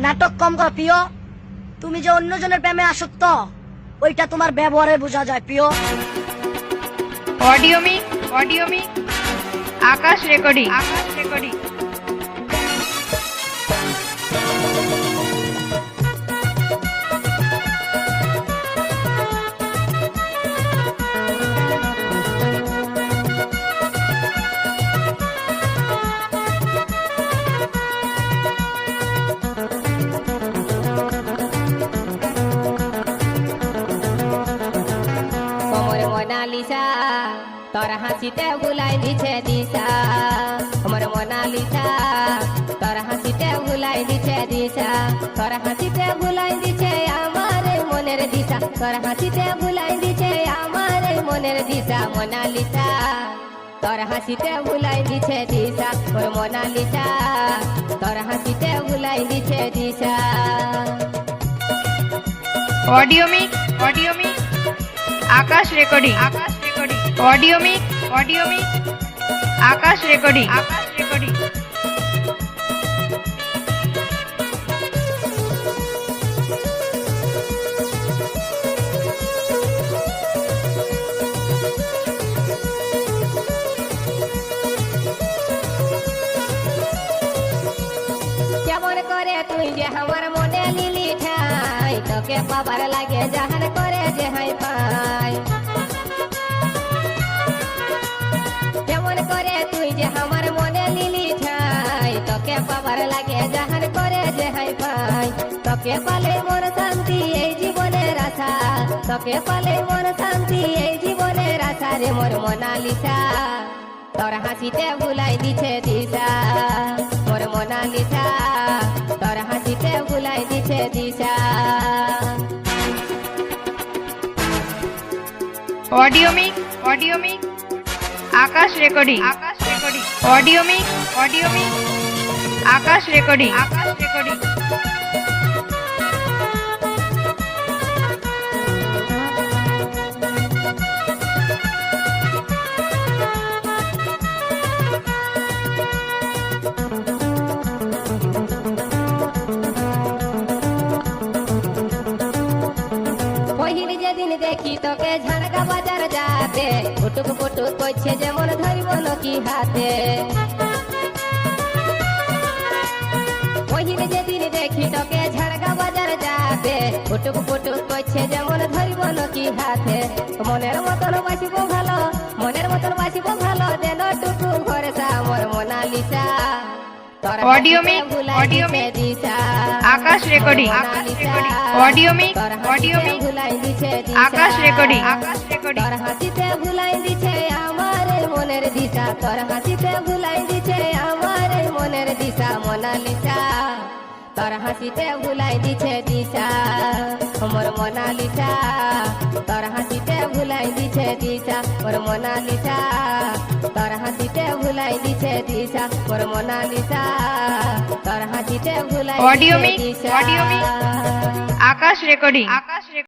নাটক কম কর প্রিয়। তুমি যে অন্যজনের প্রেমে আসক্ত ওইটা তোমার ব্যবহারে বোঝা যায় প্রিয়। অডিও মি আকাশ রেকর্ডিং। মোনালিসা তোর হাসিতে ভুলাই দিছে দিশা, আমার মোনালিসা তোর হাসিতে ভুলাই দিছে দিশা, তোর হাসিতে ভুলাই দিছে আমার মনের দিশা, তোর হাসিতে ভুলাই দিছে আমার মনের দিশা। মোনালিসা তোর হাসিতে ভুলাই দিছে দিশা, ওর মোনালিসা তোর হাসিতে ভুলাই দিছে দিশা। অডিও মি আকাশ রেকর্ডিং। অডিও মি আকাশ রেকর্ডিং। কেমন করে তুই যে আমার মনে লিলি ঠাই, তোকে পাবার লাগে জাহান করে যে হাই পাই। কেমন করে তুই যে আমার মনে লিলি ঠাই, তোকে পাবার লাগে জাহান করে যে হাই পাই। তোকে পালে মন শান্তি এই জীবনের আশা, তোকে পালে মন শান্তি এই জীবনের আশা রে মোর মোনালিসা তোর হাসিতে ভুলাই দিছে দিশা, মোর মোনালিসা তোর হাসিতে ভুলাই দিছে দিশা। অডিও মি আকাশ রেকর্ডিং। অডিও মি আকাশ রেকর্ডিং। পহিলি যেদিন দেখি তোকে ঝাড়কা বাজার যাতে, ফুটুক ফুটুক করছে যেমন ধরিব নকি হাতে। পহিলি যেদিন দেখি তোকে ঝাড়কা বাজার যাতে, ফুটুক ফুটুক করছে যেমন ধরিব নকি হাতে। মনের মতন বাসিব ভালো, মনের মতন বাসিব ভালো, দেন টুকু ভরসা মোর মোনালিসা তোর অডিও মি দিশা, আকাশ রেকর্ডিং। অডিও মি ভুলাই দিছে আকাশ রেকর্ডিং। তোর হাসিতে ভুলাই দিছে আমার মনের দিশা, তোর হাসিতে ভুলাই দিছে আমার মনের দিশা। মোনালিসা তোর হাসিতে ভুলাই দিছে দিশা, মোর মোনালিসা তোর হাসিতে ভুলাই দিছে দিশা, মোর মোনালিসা তোর হাসিতে ভুলাই দিছে দিশা, মোর মোনালিসা তোর হাসিতে ভুলাই অডিও মি দিছে দিশা। আকাশ রেকর্ডিং।